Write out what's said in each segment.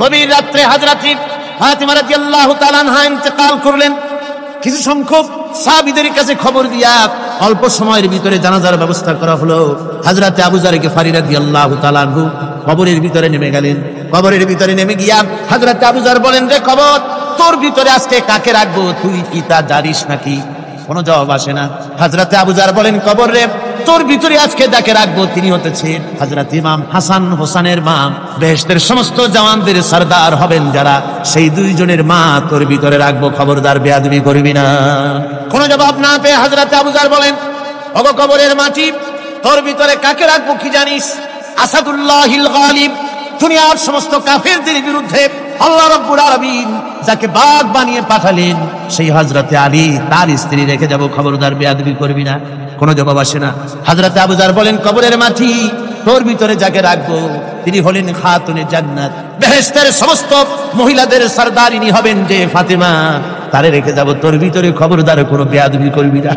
গভীর রাত্রে হযরত ফাতিমা রাদিয়াল্লাহু তাআলা আনহা ইন্তেকাল করলেন। কিছু সংখ্যক সাহাবীদের কাছে খবর দিয়া অল্প সময়ের ভিতরে জানাজার ব্যবস্থা করা হলো। হযরত আবু যর গিফারী রাদিয়াল্লাহু তাআলা আনহু কবরের ভিতরে নেমে গেলেন। কবরের ভিতরে নেমে গিয়া হযরত আবু যর বলেন, রে কবর, তোর ভিতরে আজকে কাকে রাখবো? তুই কি তা জানিস নাকি? কোনো জবাব আসে না। হযরত আবু যর বলেন, কবর রে, তোর ভিতরে আজকে যাকে রাখবো তিনি হতেছেন হযরত ইমাম হাসান হোসেনের মা। বেহেশতের সমস্ত জওয়ানদের সরদার হবেন যারা, সেই দুইজনের মা তোর ভিতরে রাখবো। খবরদার বেয়াদবি করবি না। কোনো জবাব না পেয়ে হযরত আবু যর বলেন, ওগো কবরের মাটি, তোর ভিতরে কাকে রাখবো কি জানিস? আসাদুল্লাহিল গালিব, দুনিয়ার সমস্ত কাফেরদের বিরুদ্ধে আল্লাহ রাব্বুল আলামিন যাকে বাঘ বানিয়ে পাঠালেন সেই হযরত আলী, তার স্ত্রী রেখে যাব। খবরদার বেয়াদবি করবি না। কোনো জবাব আসে না। হযরত আবু যর বলেন, কবরের মাটি, তোর ভিতরে যাকে রাখবো তিনি হলেন খাতুনে জান্নাত, বেহেশতের সমস্ত মহিলাদের সরদারিনী হবেন যে ফাতেমা, তারে রেখে যাব তোর ভিতরে। খবরদার কোনো বেয়াদবি করবি না।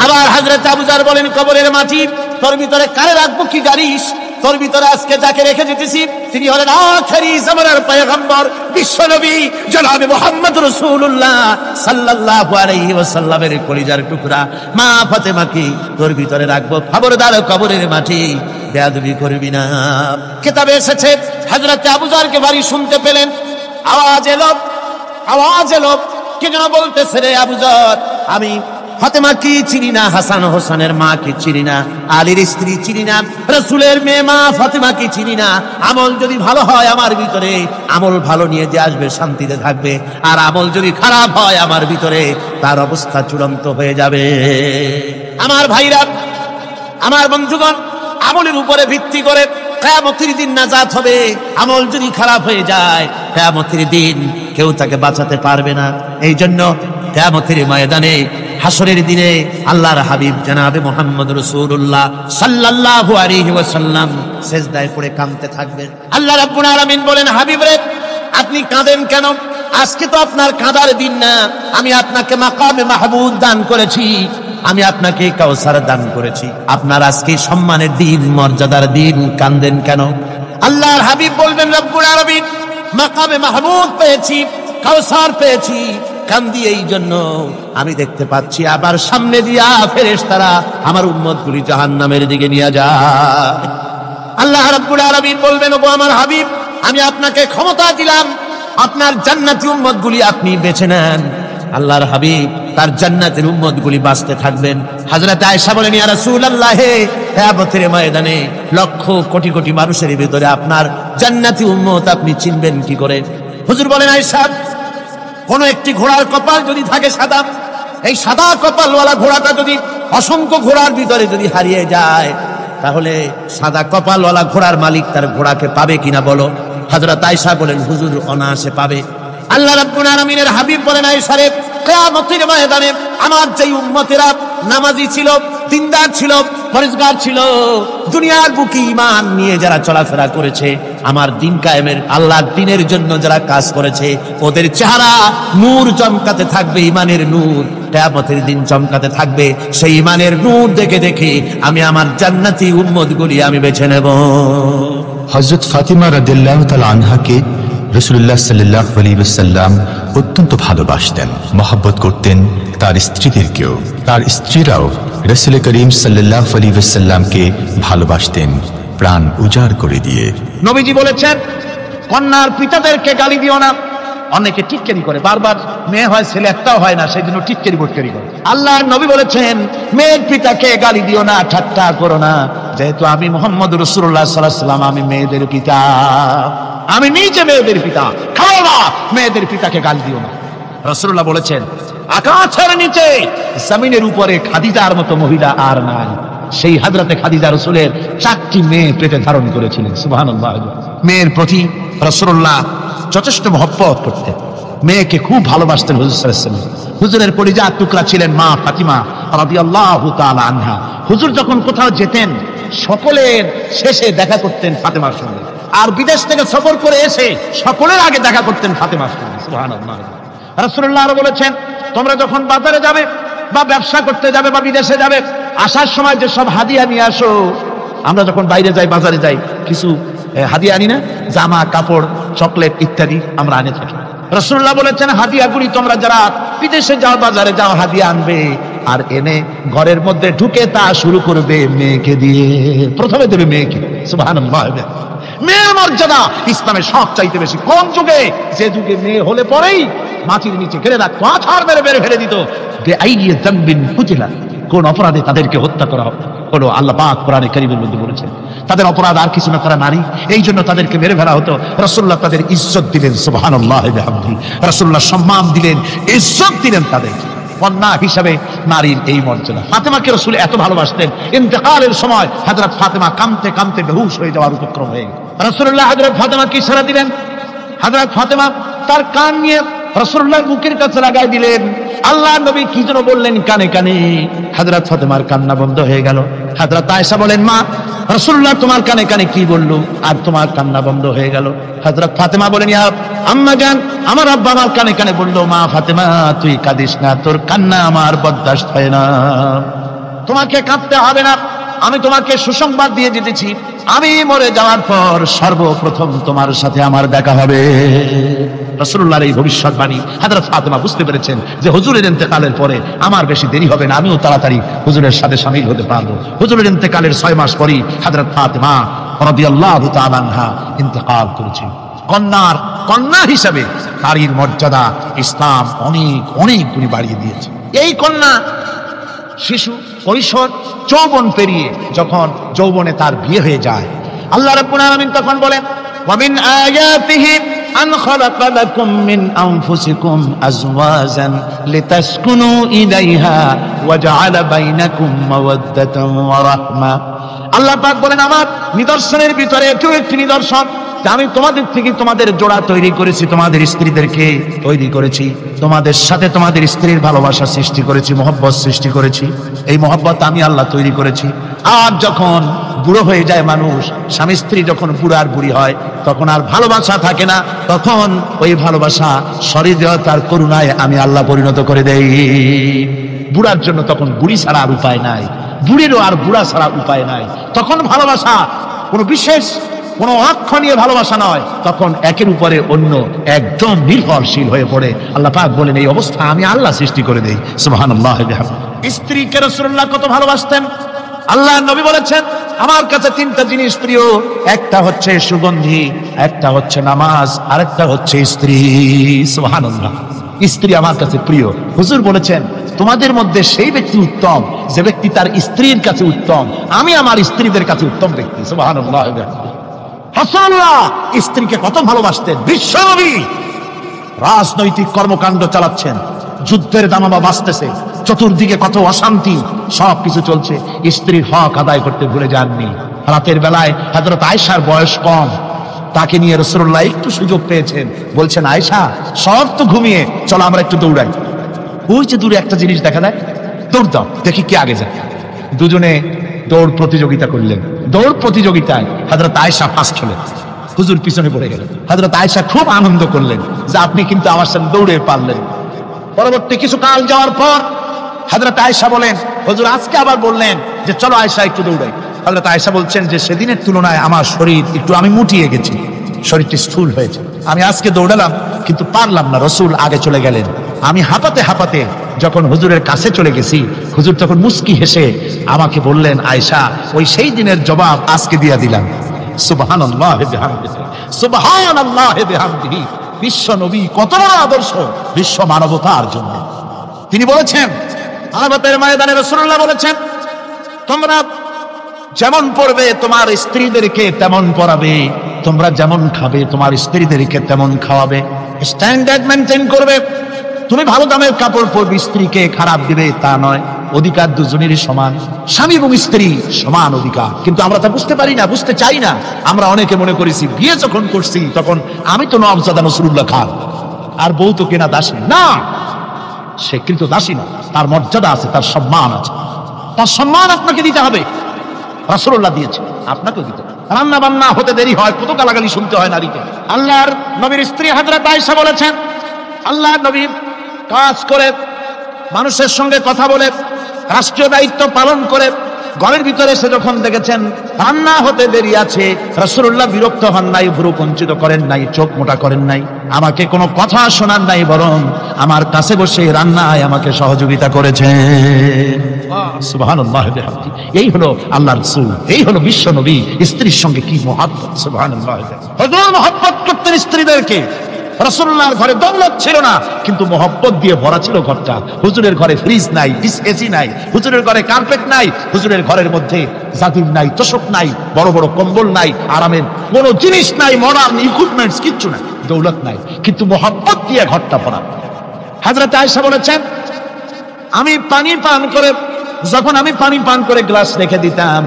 আবার হযরত আবু যর বলেন, কবরের মাটি, তোর ভিতরে কারে রাখবো কি জানিস? তোর ভিতরে আজকে যাকে রেখে যেতেছি তিনি হলেন আখেরি জামানার পয়গম্বর বিশ্বনবী জনাবে মুহাম্মদ রাসূলুল্লাহ সাল্লাল্লাহু আলাইহি ওয়াসাল্লামের কলিজার টুকরা মা ফাতেমাকে তোর ভিতরে রাখবো। খবরদার কবরের মাটি, বেয়াদবি করবি না। কিতাবে এসেছে হযরত আবু যরকে বাড়ি শুনতে পেলেন, আওয়াজ এলো, কে যেন বলতেছে, রে আবু যর, আমি ফাতেমা কি চিনি না, হাসান হোসেনের মা কি চিনি না, আলীর স্ত্রী চিনি না, রাসূলের মেয়ে মা ফাতেমা কি চিনি না। আমল যদি ভালো হয় আমার ভিতরে, আমল ভালো নিয়ে যে আসবে শান্তিতে থাকবে, আর আমল যদি খারাপ হয় আমার ভিতরে, তার অবস্থা চূড়ান্ত হয়ে যাবে। আমার ভাইরা, আমার বন্ধুগণ, আমলের উপরে ভিত্তি করে কিয়ামতের দিন নাজাত হবে। আমল যদি খারাপ হয়ে যায় কিয়ামতের দিন কেউ তাকে বাঁচাতে পারবে না। এই জন্য কিয়ামতের ময়দানে, হাসরের দিনে আল্লাহর হাবিব জনাবে মুহাম্মদ রাসূলুল্লাহ সাল্লাল্লাহু আলাইহি ওয়াসাল্লাম সিজদায় পড়ে কাঁদতে থাকবেন। আল্লাহ রাব্বুল আলামিন বলেন, হাবিব রে, আপনি কাঁদেন কেন? আজকে তো আপনার কাঁদার দিন না। আমি আপনাকে মাকামে মাহমুদ দান করেছি, আমি আপনাকে কাউসার দান করেছি। আপনার আজকে সম্মানের দিন, মর্যাদার দিন, কাঁদেন কেন? আল্লাহর হাবিব বলবেন, রব্বুল আলামিন, মাকামে মাহমুদ পেয়েছি, কাউসার পেয়েছি, কান্দি এই জন্য আমি দেখতে পাচ্ছি আবার সামনে দিয়া ফেরেশতারা আমার উম্মতগুলি জাহান্নামের দিকে নিয়ে যায়। আল্লাহ রাব্বুল আলামিন বলবেন, ওগো আমার হাবিব, আমি আপনাকে ক্ষমতা দিলাম, আপনার জান্নাতি উম্মতগুলি আপনি বেছে নেন। আল্লাহর হাবিব তার জান্নাতের উম্মতগুলি বাঁচতে থাকবেন। হযরত আয়েশা বলেন, ইয়া রাসূলুল্লাহ, কিয়ামতের ময়দানে লক্ষ কোটি কোটি মানুষের ভিতরে আপনার জান্নাতি উম্মত আপনি চিনবেন কি করে? হুজুর বলেন, আয়েশা, কোন একটি ঘোড়ার কপাল যদি থাকে সাদা, এই সাদা কপালওয়ালা ঘোড়াটা যদি অসংখ্য ঘোড়ার ভিতরে যদি হারিয়ে যায়, তাহলে সাদা কপালওয়ালা ঘোড়ার মালিক তার ঘোড়াকে পাবে কিনা বলো? হযরত আয়েশা বলেন, হুজুর, অনায়াসে পাবে। আল্লাহ রাব্বুল আলামিনের হাবিব বলেন, আয়েশা রে, কিয়ামতের ময়দানে আমার যেই উম্মতেরা নামাজি ছিল, দিনদার ছিল, পরেজগার ছিল, দুনিয়ার বুকে ঈমান নিয়ে যারা চলাফেরা করেছে, আমার দিন কায়েমের আল্লাহর দ্বীনের জন্য যারা কাজ করেছে, ওদের চেহারা নূর চমকাতে থাকবে, ঈমানের নূর কিয়ামতের দিন চমকাতে থাকবে। সেই ঈমানের নূর দেখে দেখে আমি আমার জান্নাতি উম্মতগুলি আমি বেছে নেব। হযরত ফাতিমা রাদিয়াল্লাহু তাআলা আনহাকে রাসূলুল্লাহ সাল্লাল্লাহু আলাইহি ওয়াসাল্লাম অত্যন্ত ভালোবাসতেন, মহব্বত করতেন তার স্ত্রীদেরকেও। তার স্ত্রীরাও রাসূল করিম সাল্লাল্লাহু আলাইহি ওয়াসাল্লামকে ভালোবাসতেন প্রাণ উজাড় করে দিয়ে। নবীজি বলেছেন, কন্যার পিতাদেরকে গালি দিও না। অনেকে টিটকারি করে, বারবার মেয়ে হয় ছেলে একটাও হয় না, সেই জন্য টিটকারি বটকারি করে। আল্লাহর নবী বলেছেন, মেয়ের পিতাকে গালি দিও না, ঠাট্টা করো না, যেহেতু আমি মুহাম্মদ রাসূলুল্লাহ সাল্লাল্লাহু আলাইহি ওয়াসাল্লাম, আমি মেয়েদের পিতা, আমি নিজে মেয়েদের পিতা। খাও না, মেয়েদের পিতাকে গালি দিও না। রাসূলুল্লাহ বলেছেন, আকাশের নিচে জমিনের উপরে খাদিজার মতো মহিলা আর নাই। সেই হযরতে খাদিজা রাসূলের 4টি মেয়ে পেটে ধারণ করেছিলেন। সুবহানাল্লাহ। মেয়ের প্রতি রাসূলুল্লাহ যথেষ্ট মহব্বত করতেন, মেয়েকে খুব ভালোবাসতেন হুজুর সাল্লাল্লাহু আলাইহি ওয়াসাল্লাম। হুজুরের পরিজাত টুকরা ছিলেন মা ফাতিমা রাদিয়াল্লাহু তাআলা আনহা। হুজুর যখন কোথাও যেতেন, সকলের শেষে দেখা করতেন ফাতেমার সঙ্গে, আর বিদেশ থেকে সফর করে এসে সকলের আগে দেখা করতেন ফাতেমার সঙ্গে। সুবহানাল্লাহ। রাসূলুল্লাহ আরো বলেছেন, তোমরা যখন বাজারে যাবে বা ব্যবসা করতে যাবে বা বিদেশে যাবে, আসার সময় যে সব হাদিয়া নিয়ে আসো, আমরা যখন বাইরে যাই, বাজারে যাই, কিছু হাদিয়া আনি না, জামা কাপড় চকলেট ইত্যাদি আমরা আনে থাকি। রাসূলুল্লাহ বলেছেন হাদিয়াগুলি তোমরা যারা বিদেশে যাও, বাজারে যাও, হাদিয়া আনবে আর এনে ঘরের মধ্যে ঢুকে তা শুরু করবে মেয়েকে দিয়ে। প্রথমে দেবে মেয়েকে। সুবহানাল্লাহ। মেয়ের মর্যাদা ইসলামের সব চাইতে বেশি। কোন যুগে? যে যুগে মেয়ে হলে পরেই মাটির নিচে ঘিরে রাখতো, আছাড় মেরে মেরে ফেলে দিত। বেআইয়ি যামবিন কুতিলা, কোন অপরাধে তাদেরকে হত্যা করা হলো। আল্লাহ পাক কোরআনে কারীমের মধ্যে বলেছেন তাদের অপরাধ আর কিছু না, তারা নারী, এই জন্য তাদেরকে মেরে ফেলা হতো। রাসূলুল্লাহ তাদের ইজ্জত দিলেন। সুবহানাল্লাহ বিহামদিহি। রাসূলুল্লাহ সম্মান দিলেন, ইজ্জত দিলেন তাদের। কন্যা হিসাবে নারীর এই মর্যাদা। ফাতেমাকে রাসূল এত ভালোবাসতেন, ইন্তেকালের সময় হযরত ফাতেমা কাঁদতে কাঁদতে বেহুশ হয়ে যাওয়ার উপক্রম হয়ে গেল। রাসূলুল্লাহ হযরত ফাতেমাকে ইশারা দিলেন। হযরত ফাতেমা তার কান নিয়ে রাসূলুল্লাহর মুখের কাছে লাগাই দিলেন। আল্লাহ নবী কি যেন বললেন কানে কানে, হযরত ফাতেমার কান্না বন্ধ হয়ে গেল। হযরত আয়েশা বলেন, মা রাসূলুল্লাহ তোমার কানে কানে কি বলল আর তোমার কান্না বন্ধ হয়ে গেল? হযরত ফাতেমা বলেন, ইয়া আম্মা জান, আমার আব্বা আমার কানে কানে বলল, মা ফাতেমা তুই কাঁদিস না, তোর কান্না আমার বরদাস্ত হয় না, তোমাকে কাঁদতে হবে না। আমি তোমাকে সুসংবাদ দিয়ে দিতেছি, আমি মরে যাওয়ার পর সর্বপ্রথম তোমার সাথে আমার দেখা হবে। রাসূলুল্লাহর এই ভবিষ্যৎবাণী হযরত ফাতেমা বুঝতে পেরেছেন যে হুজুরের ইন্তেকালের পরে আমার বেশি দেরি হবে না, আমিও তাড়াতাড়ি হুজুরের সাথে শামিল হতে পারবো। হুজুরের ইন্তেকালের 6 মাস পরেই হযরত ফাতেমা রাদিয়াল্লাহু তাআলা আনহা ইন্তেকাল করেছেন। কন্যা হিসাবে নারীর মর্যাদা ইসলাম অনেক অনেক গুণ বাড়িয়ে দিয়েছে। এই কন্যা শিশু, কৈশোর, যৌবন পেরিয়ে যখন যৌবনে তার বিয়ে হয়ে যায়, আল্লাহ রাব্বুল আলামিন তখন বলেন, ওয়া মিন আয়াতিহি আন খালাকা লাকুম মিন আনফুসিকুম আজওয়াজান লিতাসকুনু ইলাইহা ওয়া জাআলা বাইনাকুম মাওয়াদ্দাতান ওয়া রাহমা। আল্লাহ পাক বলেন, আমার নিদর্শনের ভিতরে একটি নিদর্শন, আমি তোমাদের থেকে তোমাদের জোড়া তৈরি করেছি, তোমাদের স্ত্রীদেরকে তৈরি করেছি, তোমাদের সাথে তোমাদের স্ত্রীর ভালোবাসা সৃষ্টি করেছি, মহব্বত সৃষ্টি করেছি। এই মহব্বত আমি আল্লাহ তৈরি করেছি। আর যখন বুড়ো হয়ে যায় মানুষ, স্বামী স্ত্রী যখন বুড়ার বুড়ি হয়, তখন আর ভালোবাসা থাকে না, তখন ওই ভালোবাসা সহৃদয়তার করুণায় আমি আল্লাহ পরিণত করে দেই। বুড়ার জন্য তখন বুড়ি ছাড়া আর উপায় নাই, বুড়িরও আর বুড়া ছাড়া উপায় নাই। তখন ভালোবাসা কোনো বিশেষ কোনো অক্ষ নিয়ে ভালোবাসা নয়, তখন একের উপরে অন্য একদম নির্ভরশীল হয়ে পড়ে। আল্লাহ পাক বলেন, এই অবস্থা আমি আল্লাহ সৃষ্টি করে দেই। সুবহানাল্লাহ। স্ত্রীকে রাসূলুল্লাহ কত ভালোবাসতেন। আল্লাহ নবী বলেছেন, আমার কাছে 3টা জিনিস প্রিয়, একটা হচ্ছে সুগন্ধি, একটা হচ্ছে নামাজ, আরেকটা হচ্ছে স্ত্রী। সুবহানাল্লাহ। স্ত্রী আমার কাছে প্রিয়। হুজুর বলেছেন, তোমাদের মধ্যে সেই ব্যক্তি উত্তম যে ব্যক্তি তার স্ত্রীর কাছে উত্তম। আমি আমার স্ত্রীদের কাছে উত্তম ব্যক্তি। সুবহানাল্লাহ। রাসূলুল্লাহ স্ত্রীকে কত ভালোবাসতেন। বিশ্বনবী রাজনৈতিক কর্মকাণ্ড চালাচ্ছেন, যুদ্ধের দামামা বাজতেছে, চতুর্দিকে কত অশান্তি, সবকিছু চলছে, স্ত্রীর হক আদায় করতে ভুলে যাননি। রাতের বেলায় হযরত আয়েশার বয়স কম, তাকে নিয়ে রাসূলুল্লাহ একটু সুযোগ পেয়েছেন, বলছেন, আয়েশা সব তো ঘুমিয়ে, চলো আমরা একটু দৌড়াই। ওই যে দূরে একটা জিনিস দেখা যায়, দৌড় দাও, দেখি কে আগে যায়। দুজনে দৌড় প্রতিযোগিতা করলেন। দৌড় প্রতিযোগিতায় হযরত আয়েশা ফার্স্ট হলেন, হুজুর পিছনে পড়ে গেলেন। হযরত আয়েশা খুব আনন্দ করলেন যে আপনি কিন্তু আমার সাথে দৌড়ে পারলেন। পরবর্তী কিছু কাল যাওয়ার পর হযরত আয়েশা বলেন, হুজুর আজকে আবার বললেন যে চলো আয়েশা একটু দৌড়াই। হযরত আয়েশা বলছেন যে সেদিনের তুলনায় আমার শরীর একটু, আমি মুটিয়ে গেছি, শরীরটি স্থূল হয়েছে, আমি আজকে দৌড়ালাম কিন্তু পারলাম না। রাসূল আগে চলে গেলেন, আমি হাঁপাতে হাঁপাতে যখন হুজুরের কাছে চলে গেছি, হুজুর তখন মুস্কি হেসে আমাকে বললেন, আয়েশা ওই সেই দিনের জবাব আজকে দিয়া দিলাম। সুবহানাল্লাহ বিহামদিহি, সুবহানাল্লাহ বিহামদিহি। বিশ্ব নবী কত বড় আদর্শ বিশ্ব মানবতার জন্য। তিনি বলেছেন, আরাফাতের ময়দানে রাসূলুল্লাহ বলেছেন, তোমরা যেমন পড়বে তোমার স্ত্রীদেরকে তেমন পড়াবে, তোমরা যেমন খাবে তোমার স্ত্রীদেরকে তেমন খাওয়াবে, স্ট্যান্ডার্ড মেনটেন করবে। তুমি ভালো দামের কাপড় পরবে, স্ত্রীকে খারাপ দিবে তা নয়। অধিকার দুজনেরই সমান, স্বামী এবং স্ত্রী সমান অধিকার। কিন্তু আমরা তা বুঝতে পারি না, বুঝতে চাই না। আমরা অনেকে মনে করেছি বিয়ে যখন করছি তখন আমি তো নওয়াবজাদা নসরুল্লাহ খান, আর বউ তো কেনা দাসী না। সে কিন্তু দাসী না, তার মর্যাদা আছে, তার সম্মান আছে, তার সম্মান আপনাকে দিতে হবে। রাসূলুল্লাহ দিয়েছে, আপনাকেও দিতে হবে। রান্না বান্না হতে দেরি হয়, কত গালাগালি শুনতে হয় নারীকে। আল্লাহর নবীর স্ত্রী হযরত আয়েশা বলেছেন, আল্লাহর নবী কাজ করে, মানুষের সঙ্গে কথা বলে, রাষ্ট্রীয় দায়িত্ব পালন করে, ঘরের ভিতরে এসে যখন দেখেছেন রান্না হতে দেরি আছে, রাসূলুল্লাহ বিরক্ত হন নাই, ভ্রু কুঞ্চিত করেন নাই, চোখ মোটা করেন নাই, আমাকে কোনো কথা শোনান নাই, বরং আমার কাছে বসে রান্নায় আমাকে সহযোগিতা করেছেন। সুবহানাল্লাহ বিহামদি। এই হলো আল্লাহর রাসূল, এই হলো বিশ্ব নবী। স্ত্রীর সঙ্গে কি মহব্বত! সুবহানাল্লাহ। হুজুর মহব্বত করতেন স্ত্রীদেরকে। রাসূলুল্লাহর ঘরে দৌলত ছিল না, কিন্তু মহব্বত দিয়ে ভরা ছিল ঘরটা। হুজুরের ঘরে ফ্রিজ নাই, এসি নাই, হুজুরের ঘরে কার্পেট নাই, হুজুরের ঘরের মধ্যে জাতির নাই, তোশক নাই, বড় বড় কম্বল নাই, আরামের কোনো জিনিস নাই, মডার্ন ইকুইপমেন্টস কিচ্ছু নাই, দৌলত নাই, কিন্তু মহব্বত দিয়ে ঘরটা ভরা। হযরত আয়েশা বলেছেন, যখন আমি পানি পান করে গ্লাস রেখে দিতাম,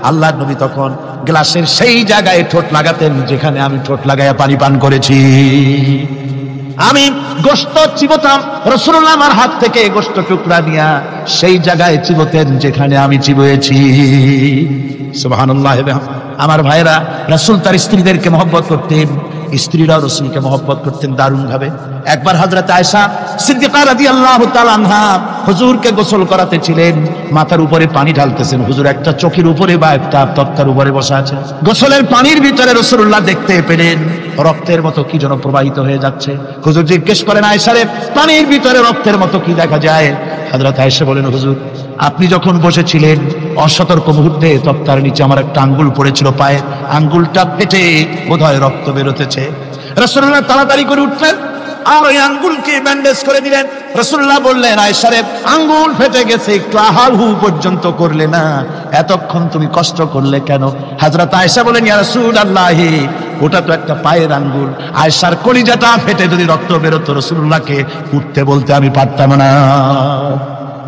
আল্লাহর নবী তখন গ্লাসের সেই জায়গায় ঠোঁট লাগাতেন যেখানে আমি ঠোঁট লাগাইয়া পানি পান করেছি। আমি গোশত চিবোতাম, রাসূলুল্লাহ আমার হাত থেকে গোশত টুকরা নিয়া সেই জায়গায় চিবোতেন যেখানে আমি চিবোয়েছি। সুবহানাল্লাহ। আমার ভাইরা, রাসূল তার স্ত্রীদেরকে মহব্বত করতেন, স্ত্রীরাও রাসূলকে মহব্বত করতেন দারুণ ভাবে। একবার হযরত আয়েশা সিদ্দিকা রাদিয়াল্লাহু তাআলা আনহা হুজুরকে গোসল করাতে ছিলেন, মাথার উপরে পানি ঢালতেছেন, হুজুর একটা চোখের উপরে বা একটা তক্তার উপরে বসা আছে। গোসলের পানির ভিতরে রাসূলুল্লাহ দেখতে পেলেন রক্তের মতো কি যেন প্রবাহিত হয়ে যাচ্ছে। হুজুর জিজ্ঞেস করেন, আয়েশা রে, পানির ভিতরে রক্তের মতো কি দেখা যায়? হযরত আয়েশা বলেন, হুজুর আপনি যখন বসেছিলেন অসতর্ক মুহূর্তে তক্তার নিচে আমার একটা আঙ্গুল পড়েছিল, পায়ে আঙ্গুলটা ফেটে বোধহয় রক্ত বেরোতেছে। রাসূলুল্লাহ তাড়াতাড়ি করে উঠলেন আর ওই আঙ্গুলকে ব্যান্ডেজ করে দিলেন। রাসূলুল্লাহ বললেন, আয়েশা রে, আঙ্গুল ফেটে গেছে, একটু আহাল হু পর্যন্ত করলে না, এতক্ষণ তুমি কষ্ট করলে কেন? হযরত আয়েশা বলেন, ইয়া রাসূলুল্লাহ, ওটা তো একটা পায়ের আঙ্গুল। আয়েশার কলিজাটা ফেটে যদি রক্ত বেরোতো, রাসূলুল্লাহকে উঠতে বলতে আমি পারতাম না।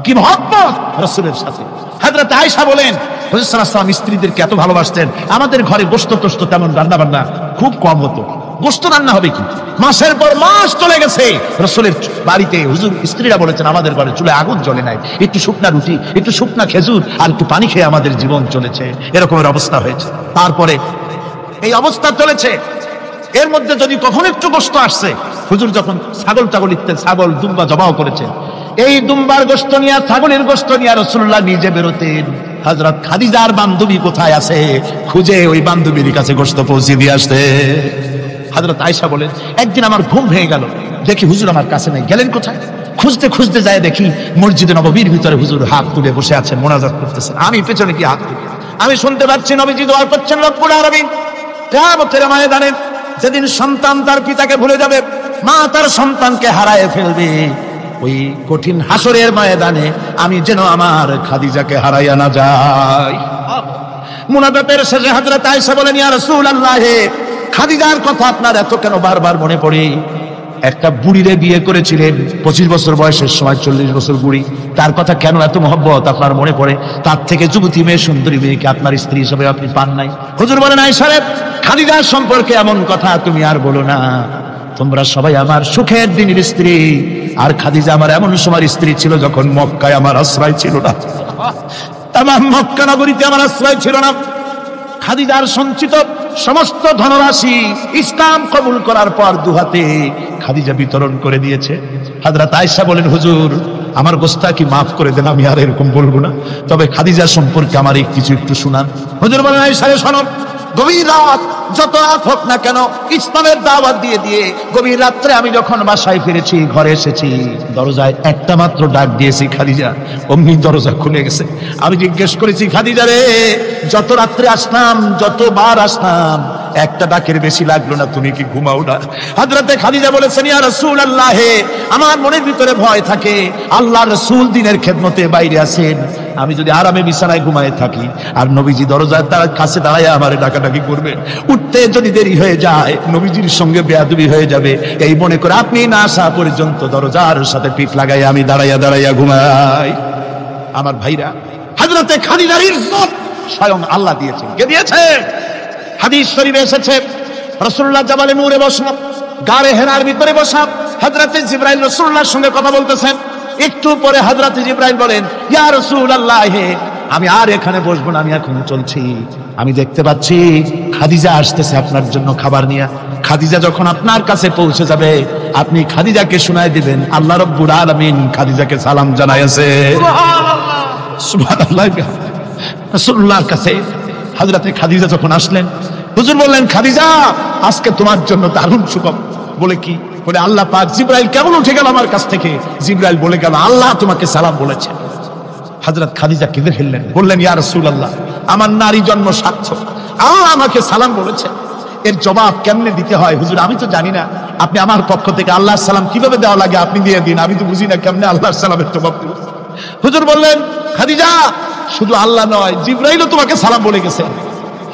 কি মহব্বত রাসূলের সাথে! হযরত আয়েশা বলেন, হুজুর সাল্লাল্লাহু আলাইহি ওয়াসাল্লাম স্ত্রীদেরকে এত ভালোবাসতেন, আমাদের ঘরে গোশত টোস্ত তেমন রান্না বান্না খুব কম হতো। গোশত রান্না হবে কি, মাসের পর মাস চলে গেছে রাসূলের বাড়িতে, হুজুর স্ত্রীরা বলেছেন আমাদের ঘরে চুলে আগুন জ্বলে নাই, একটু শুকনা রুটি, একটু শুকনা খেজুর আর একটু পানি খেয়ে আমাদের জীবন চলেছে, এরকমের অবস্থা হয়েছে। তারপরে এই অবস্থা চলেছে, এর মধ্যে যদি কখনো একটু গোশত আসছে, হুজুর যখন ছাগল ইত্যাদি ছাগল দুম্বা জবাও করেছেন, এই দুম্বার গোশত নিয়ে, ছাগলের গোশত নিয়ে রাসূলুল্লাহ নিজে বেরোতেন। হযরত খাদিজার বান্ধবী কোথায় আছে খুঁজে ওই বান্ধবীর কাছে গোশত পৌঁছে দিয়ে আসতে। হযরত আয়েশা বলেন, একদিন আমার ঘুম ভেঙে গেল, দেখি হুজুর আমার কাছে নেই, গেলেন কোথায়? খুঁজতে খুঁজতে যায় দেখি মসজিদে নববীর ভিতরে হুজুর হাত তুলে বসে আছেন, মোনাজাত করতেছেন। আমি পেছনে কি হাত তুলে আমি শুনতে পাচ্ছি নবীজি দোয়া করছেন, রব্বুল আলামিন কিয়ামতের ময়দানে যেদিন সন্তান তার পিতাকে ভুলে যাবে, মা তার সন্তানকে হারায় ফেলবে, ওই কঠিন হাসরের ময়দানে আমি যেন আমার খাদিজাকে হারাইয়া না যাই। মুনাজাতের শেষে হযরত আয়েশা বলেন, ইয়া রাসূলুল্লাহ, খাদিজার কথা আপনার এত কেন বারবার মনে পড়ে? একটা বুড়িরে বিয়ে করেছিলেন 25 বছর বয়সের সময়, 40 বছর বুড়ি, তার কথা কেন এত মহব্বত আপনার মনে পড়ে? তার থেকে যুবতী মেয়ে, সুন্দরী মেয়েকে আপনার স্ত্রী হিসেবে আপনি পান নাই? হুজুর বলেন, আয়েশা রে, খাদিজার সম্পর্কে এমন কথা তুমি আর বলো না, তোমরা সবাই আমার সুখের দিনের স্ত্রী, আর খাদিজা আমার এমন সময় স্ত্রী ছিল যখন মক্কায় আমার আশ্রয় ছিল না, তামাম মক্কা নগরীতে আমার আশ্রয় ছিল না। খাদিজার সঞ্চিত সমস্ত ধনরাশি ইসলাম কবুল করার পর দুহাতে খাদিজা বিতরণ করে দিয়েছে। হযরত আয়েশা বলেন, হুজুর আমার গোস্তাকি মাফ করে দেন, আমি আর এরকম বলবো না, তবে খাদিজা সম্পর্কে আমার কিছু একটু শুনান। হুজুর বলেন, আয়েশা রে শোনো, গভীর রাত যত রাত হোক না কেন, ইসলামের দাওয়াত দিয়ে দিয়ে গভীর রাত্রে আমি যখন বাসায় ফিরেছি, ঘরে এসেছি, দরজায় একটা মাত্র ডাক দিয়েছি, খাদিজা, অমনি দরজা খুলে গেছে। আমি জিজ্ঞেস করেছি, খাদিজা রে, যত রাত্রে আসলাম, যতবার আসলাম, একটা ডাকের বেশি লাগলো না, তুমি কি ঘুমাও না? হযরতে খাদিজা বলেছেন, ইয়া রাসূলুল্লাহ, আমার মনের ভিতরে ভয় থাকে, আল্লাহর রাসূল দ্বীনের খেদমতে বাইরে আছেন, আমি যদি আরামে বিছানায় ঘুমায় থাকি আর নবীজি দরজার কাছে দাঁড়ায় আমার ডাকাডাকি করবে, উঠতে যদি দেরি হয়ে যায় নবীজির সঙ্গে বেয়াদবি হয়ে যাবে, এই মনে করে আপনি না আসা পর্যন্ত দরজার সাথে পিঠ লাগাই আমি দাঁড়াইয়া ঘুমাই। আমার ভাইরা, হযরতে খাদিজার ইজ্জত স্বয়ং আল্লাহ দিয়েছেন। কে দিয়েছে? হাদিস শরীফে এসেছে, রাসূলুল্লাহ জাবালে নূরে বসা, গারে হেরার ভিতরে বসা, হযরতে জিবরাইল রাসূলুল্লাহর সঙ্গে কথা বলতেছেন। একটু পরে হযরতে জিবরাইল বলেন, ইয়া রাসূলুল্লাহ, আমি আর এখানে বসবো না, আমি এখন চলছি, আমি দেখতে পাচ্ছি খাদিজা আসতেছে আপনার জন্য খাবার নিয়ে। খাদিজা যখন আপনার কাছে পৌঁছে যাবে, আপনি খাদিজাকে শোনায় দিবেন আল্লাহ রাব্বুল আলামিন খাদিজাকে সালাম জানাইছে। সুবহানাল্লাহ। রাসূলুল্লাহর কাছে হযরতে খাদিজা যখন আসলেন, হুজুর বললেন, খাদিজা আজকে তোমার জন্য দারুণ সুখবর। বলে কি? বলে আল্লাহ পাক, জিবরাইল কেমন উঠে গেল আমার কাছ থেকে, জিবরাইল বলে গেল আল্লাহ তোমাকে সালাম বলেছে। হযরত খাদিজা কেঁদে ফেললেন, বললেন, ইয়া রাসূলুল্লাহ, আমার নারী জন্ম সার্থক, আল্লাহ আমাকে সালাম বলেছে, এর জবাব কেমনে দিতে হয় হুজুর আমি তো জানি না, আপনি আমার পক্ষ থেকে আল্লাহর সালাম কিভাবে দেওয়া লাগে আপনি দিয়ে দিন, আমি তো বুঝি না কেমনে আল্লাহর সালামের জবাব দেব। হুজুর বললেন, খাদিজা শুধু আল্লাহ নয়, জিবরাইলও তোমাকে সালাম বলে গেছে।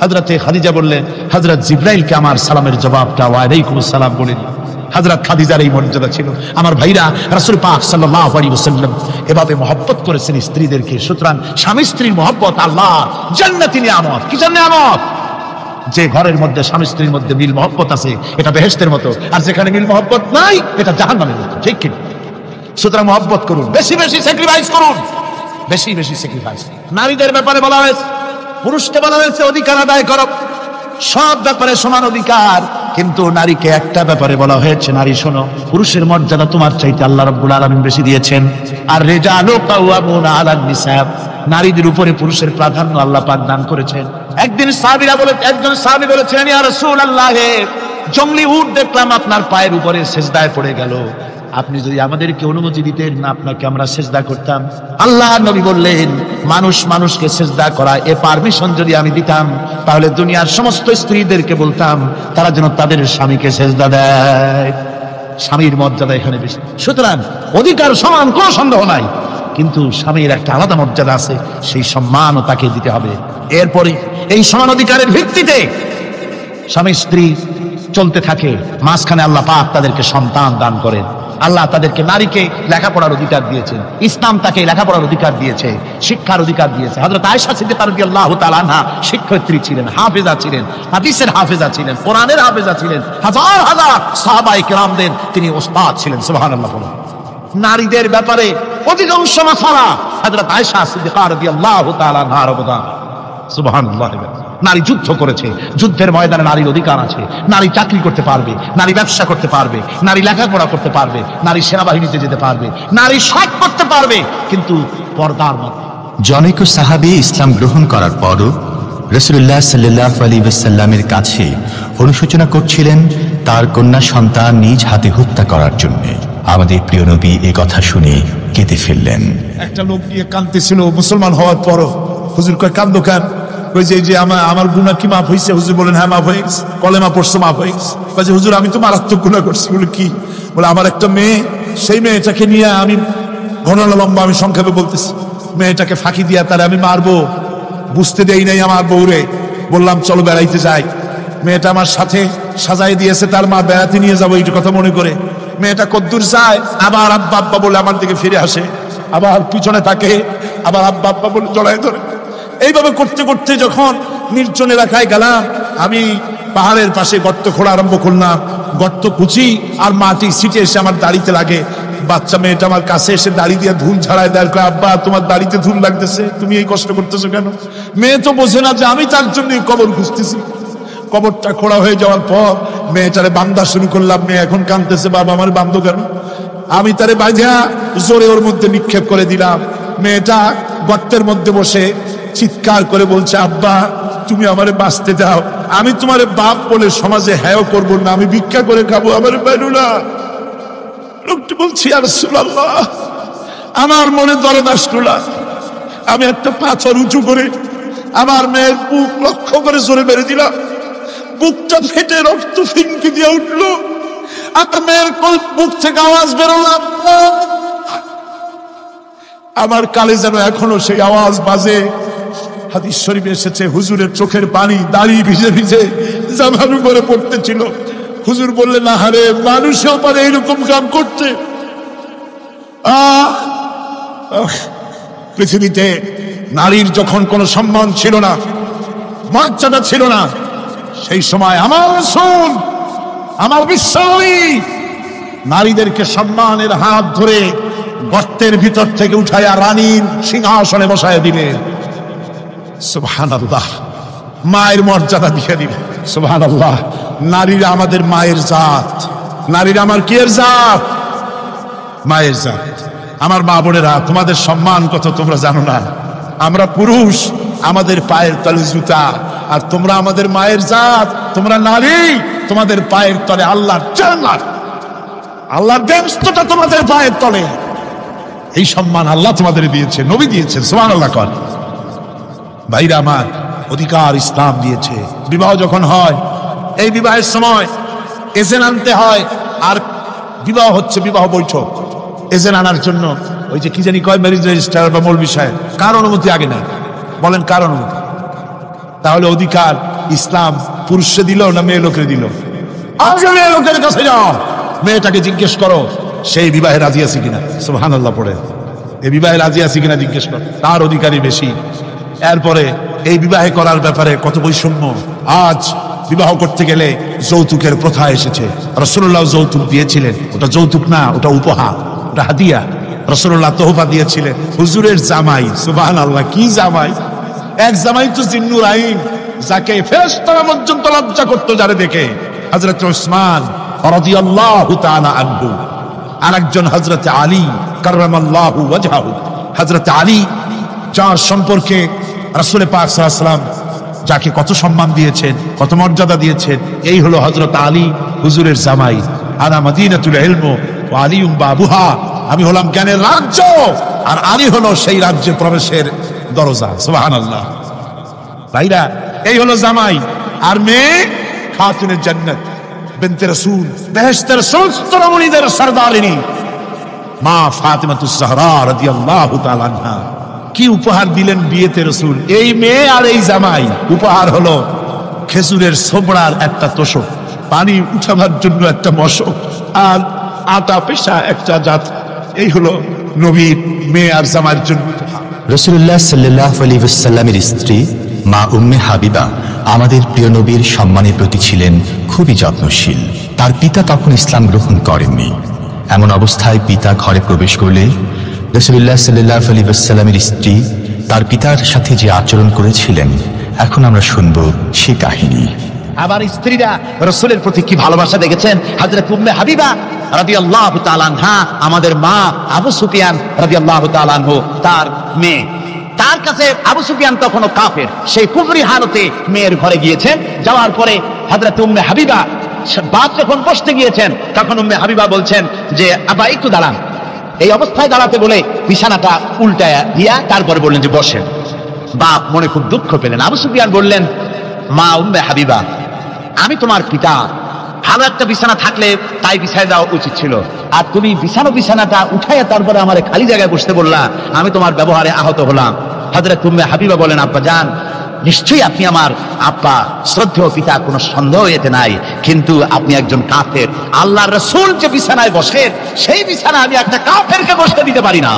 হযরতে খাদিজা বললেন, হযরত জিবরাইলকে আমার সালামের জবাবটা ওয়ালাইকুমুস সালাম বলে দিন। হযরত খাদিজার এই মর্যাদা ছিল। আমার ভাইরা, রাসূল পাক সাল্লাল্লাহু আলাইহি ওয়াসাল্লাম এভাবে মহব্বত করেছেন স্ত্রীদেরকে। সুতরাং স্বামী স্ত্রীর মহব্বত আল্লাহ জান্নাতি নিয়ামত। কি নিয়ামত? যে ঘরের মধ্যে স্বামী স্ত্রীর মধ্যে মিল মহব্বত আছে এটা বেহেশতের মতো, আর যেখানে মিল মহব্বত নাই এটা জাহান্নামের মতো। ঠিক কি? সুতরাং মহব্বত করুন, বেশি বেশি স্যাক্রিফাইস করুন, বেশি বেশি স্যাক্রিফাইস। নারীদের ব্যাপারে বলা হয়েছে, পুরুষকে বলা হয়েছে অধিকার আদায় করো, সব ব্যাপারে সমান অধিকার, কিন্তু নারীকে একটা ব্যাপারে বলা হয়েছে, নারী শোনো, পুরুষের মর্যাদা তোমার চাইতে আল্লাহ রাব্বুল আলামিন বেশি দিয়েছেন। আর রিজালু কাওয়ামুনা আলান নিসা, নারীদের উপরে পুরুষের প্রাধান্য আল্লাহ পাক দান করেছেন। একদিন একজন সাহাবী বলেছেন, ইয়া রাসূলুল্লাহ, জংলি উট দেখলাম আপনার পায়ের উপরে সিজদায় পড়ে গেল, আপনি যদি আমাদেরকে অনুমতি দিতেন না আপনাকে আমরা সিজদা করতাম। আল্লাহ নবী বললেন, মানুষ মানুষকে সিজদা করা এ পারমিশন যদি আমি দিতাম তাহলে দুনিয়ার সমস্ত স্ত্রীদেরকে বলতাম তারা যেন তাদের স্বামীকে সিজদা দেয়। স্বামীর মর্যাদা এখানে বেশি। সুতরাং অধিকার সমান, কোনো সন্দেহ নাই, কিন্তু স্বামীর একটা আলাদা মর্যাদা আছে, সেই সম্মানও তাকে দিতে হবে। এরপরে এই সমান অধিকারের ভিত্তিতে স্বামী স্ত্রী চলতে থাকে, মাঝখানে আল্লাহ পাক তাদেরকে সন্তান দান করেন। আল্লাহ তাদেরকে, নারীকে লেখাপড়ার অধিকার দিয়েছেন, ইসলাম তাকে লেখাপড়ার অধিকার দিয়েছে, শিক্ষার অধিকার দিয়েছে। হযরত আয়েশা সিদ্দিকা রাদিয়াল্লাহু তাআলা আনহা শিক্ষয়িত্রী ছিলেন, হাফেজা ছিলেন, হাদিসের হাফেজা ছিলেন, কোরআনের হাফেজা ছিলেন, হাজার হাজার সাহাবায়ে কেরামদের তিনি ওস্তাদ ছিলেন। সুবহানাল্লাহ। নারীদের ব্যাপারে অধিকাংশ মাসালা হযরত আয়েশা সিদ্দিকা রাদিয়াল্লাহু তাআলা আনহার অবদান। সুবহানাল্লাহ। নারী যুদ্ধ করেছে, যুদ্ধের ময়দানে নারীর অধিকার আছে, নারী চাকরি করতে পারবে, নারী ব্যবসা করতে পারবে, নারী লেখাপড়া করতে পারবে, নারী সেনাবাহিনীতে যেতে পারবে, নারী সব করতে পারবে, কিন্তু পর্দার মধ্যে। জনৈক সাহাবী ইসলাম গ্রহণ করার পরও রাসূলুল্লাহ সাল্লাল্লাহু আলাইহি ওয়াসাল্লামের কাছে অনুশোচনা করছিলেন তার কন্যা সন্তান নিজ হাতে হত্যা করার জন্য। আমাদের প্রিয় নবী এই কথা শুনে কেঁদে ফেললেন। একটা লোক নিয়ে কাঁদতেছিল মুসলমান হওয়ার পরও। হুজুর কয়, কান্দো কেন? কই যে আমার গুনাহ কি মাফ হয়েছে? হুজুর বলেন, হ্যাঁ মাফ হয়ে গেছে। কলেমা পড়ছো, মাফ হয়ে গেছে। কয় যে হুজুর আমি তো মারাত্মক গুনাহ করছি। বলে কি? বলে আমার একটা মেয়ে, সেই মেয়েটাকে নিয়ে আমি ঘটনা লম্বা, আমি সংক্ষেপে বলতেছি, মেয়েটাকে ফাঁকি দিয়া তারে আমি মারবো, বুঝতে দেই নাই আমার বউরে। বললাম চলো বেড়াইতে যাই, মেয়েটা আমার সাথে সাজাই দিয়েছে, তার মা বেড়াতে নিয়ে যাবো এইটা কথা মনে করে। মেয়েটা কদ্দূর যায়, আবার আব্বা আব্বা বলে আমার দিকে ফিরে আসে, আবার পিছনে থাকে, আবার আব্বা আব্বা বলে জড়ায় ধরে। এইভাবে করতে করতে যখন নির্জন এলাকায় গেলাম, আমি পাহাড়ের পাশে গর্ত খোঁড়া আরম্ভ করলাম। গর্ত কুচি আর মাটি ছিটে এসে আমার দাড়িতে লাগে। বাচ্চা মেয়েটা আমার কাছে এসে দাড়ি দিয়ে ধুল ঝাড়ায় দেয়, আব্বা তোমার দাড়িতে ধুল লাগতেছে, তুমি এই কষ্ট করতেছো কেন? মেয়ে তো বোঝে না যে আমি তার জন্য কবর খুঁজতেছি। কবরটা খোঁড়া হয়ে যাওয়ার পর মেয়েটারে বান্ধা শুরু করলাম। মেয়ে এখন কাঁদতেছে, বাবা আমার বান্ধ কেন? আমি তারে বাঁধা জোরে ওর মধ্যে নিক্ষেপ করে দিলাম। মেয়েটা গর্তের মধ্যে বসে চিৎকার করে বলছে, আব্বা তুমি আমারে বাঁচতে দাও, আমি তোমার বাপ বলে সমাজে হ্যাঁ করবো না, আমি ভিক্ষা করে খাবো, আমার বেরো না। লোকটি বলছি, ইয়া রাসূলুল্লাহ, আমার মনে দরদ আসলো না। আমি একটা পাথর উঁচু করে আমার মেয়ের বুক লক্ষ্য করে জোরে মেরে দিলাম। বুকটা ফেটে রক্ত ফিনকি দিয়ে উঠলো। আমার মেয়ের বুক থেকে আওয়াজ বেরোলো, আমার কালে যেন এখনো সেই আওয়াজ বাজে। হাদিস শরীফে এসেছে, হুজুরের চোখের পানি দাড়ি ভিজে ভিজে জামার উপরে পড়তেছিল। হুজুর বললেন, আহারে, মানুষও পারে এরকম কাম করতে। পৃথিবীতে নারীর যখন কোনো সম্মান ছিল না, মর্যাদা ছিল না, সেই সময় আমার রাসূল, আমার বিশ্বনবী নারীদেরকে সম্মানের হাত ধরে গর্তের ভিতর থেকে উঠাইয়া রানীর সিংহাসনে বসায় দিলেন। সুবহানাল্লাহ। মায়ের মর্যাদা দিয়ে দিলেন। সুবহানাল্লাহ। নারীরা আমাদের মায়ের জাত, নারীরা আমার কি এর জাত? মায়ের জাত। আমার মা বোনেরা, তোমাদের সম্মান কত তোমরা জানো না। আমরা পুরুষ, আমাদের পায়ের তলে জুতা, আর তোমরা আমাদের মায়ের জাত, তোমরা নারী, তোমাদের পায়ের তলে আল্লাহর জান্নাত, আল্লাহর ব্যবস্থাটা তোমাদের পায়ের তলে। এই সম্মান আল্লাহ তোমাদের দিয়েছে, নবী দিয়েছেন, সুবহানাল্লাহ। কর ভাইরা আমার, অধিকার ইসলাম দিয়েছে। বিবাহ যখন হয়, এই বিবাহের সময় এজেন্ট আনতে হয়, আর বিবাহ হচ্ছে বিবাহ বৈঠক। এজেন্ট আনার জন্য ওই যে কি জানি কয় ম্যারেজ রেজিস্ট্রার বা মৌলবি সাহেব, কার অনুমতি আগে না? বলেন কার অনুমতি? তাহলে অধিকার ইসলাম পুরুষে দিল না মেয়ে লোকের দিল? আগে মেয়ে লোকের কাছে যাও, মেয়েটাকে জিজ্ঞেস করো সেই বিবাহে রাজি আছে কিনা। সুবহানাল্লাহ পড়ে, এই বিবাহে রাজি আছে কিনা জিজ্ঞেস করো, তার অধিকারই বেশি। এরপরে এই বিবাহে করার ব্যাপারে কত বৈষম্য। আজ বিবাহ করতে গেলে যৌতুকের প্রথা এসেছে। রাসূলুল্লাহ যৌতুক দিয়েছিলেন, ওটা যৌতুক না, ওটা উপহার, ওটা হাদিয়া। রাসূলুল্লাহ তোহফা দিয়েছিলেন হুজুরের জামাই। সুবহানাল্লাহ, কি জামাই! এক জামাই তো জিন্নুর আইন, যাকে ফেরেশতারা পর্যন্ত লজ্জা করতো যারে দেখে, হযরত উসমান রাদিয়াল্লাহু তাআলা আনহু। আরেকজন হযরত আলী কাররামাল্লাহু ওয়াজহাহু। হযরত আলী, যার সম্পর্কে রাসূল পাক সাল্লাল্লাহু আলাইহি ওয়াসাল্লাম যাকে কত সম্মান দিয়েছেন, কত মর্যাদা দিয়েছেন, এই হলো হযরত আলী হুজুরের জামাই। আনা মাদিনাতুল ইলম ওয়া আলিউম বাবুহা, আমি হলাম জ্ঞানের রাজ্য, আর আলী হলো সেই রাজ্যে প্রবেশের দরজা। সুবহানাল্লাহ। ভাইরা, এই হলো জামাই। আর মেয়ে খাতুনে জান্নাত বিনতে রাসূল, বেহেশতের সমস্ত রমণীদের সরদারিনী মা ফাতিমাতুজ জাহরা রাদিয়াল্লাহু তাআলা আনহা। কি উপহার দিলেন বিয়েতে রাসূল! এই মেয়ে আর এই জামাই। উপহার হলো খেজুরের ছোবড়ার একটা তোষক, পানি উঠাবার জন্য একটা মশক, আর আটা পেশা একটা জাত। এই হলো নবীর মেয়ে আর জামাইয়ের জন্য। রাসূলুল্লাহ সাল্লাল্লাহু আলাইহি ওয়াসাল্লামের স্ত্রী মা উম্মে হাবিবা আমাদের প্রিয় নবীর সম্মানের প্রতি ছিলেন খুবই যত্নশীল। তার পিতা তখন ইসলাম গ্রহণ করেননি। এমন অবস্থায় পিতা ঘরে প্রবেশ করলে রাসূলুল্লাহ সাল্লাল্লাহু আলাইহি ওয়াসাল্লামের স্ত্রী তার পিতার সাথে যে আচরণ করেছিলেন, এখন আমরা শুনব সে কাহিনী। আবার স্ত্রীরা রাসূলের প্রতি কি ভালোবাসা দেখেছেন। হযরত উম্মে হাবিবা রাদিয়াল্লাহু তাআলা আনহা, আমাদের মা আবু সুফিয়ান রাদিয়াল্লাহু তাআলা আনহু, তার মেয়ে। তার কাছে আবু সুফিয়ান তখনও কাফের, সেই কুফরি হালতে মেয়ের ঘরে গিয়েছেন। যাওয়ার পরে হযরত উম্মে হাবিবা বাপ যখন বসতে গিয়েছেন, তখন উম্মে হাবিবা বলছেন যে আব্বা একটু দাঁড়ান। এই অবস্থায় দাঁড়াতে বলে বিছানাটা উল্টায়া দিয়া তারপরে বললেন যে বসেন। বাপ মনে খুব দুঃখ পেলেন। আবু সুফিয়ান বললেন, মা উম্মে হাবিবা, আমি তোমার পিতা, ভালো একটা বিছানা থাকলে তাই বিছায় দেওয়া উচিত ছিল, আর তুমি বিছানাটা উঠাইয়া তারপরে আমার খালি জায়গায় বসতে বললা, আমি তোমার ব্যবহারে আহত হলাম। হযরত উম্মে হাবিবা বলেন, আব্বা জান, নিশ্চয়ই আপনি আমার আব্বা, শ্রদ্ধেয় পিতা, কোনো সন্দেহ এতে নাই, কিন্তু আপনি একজন কাফের। আল্লাহর রাসূল যে বিছানায় বসেন, সেই বিছানা আমি একটা কাফেরকে বসতে দিতে পারি না।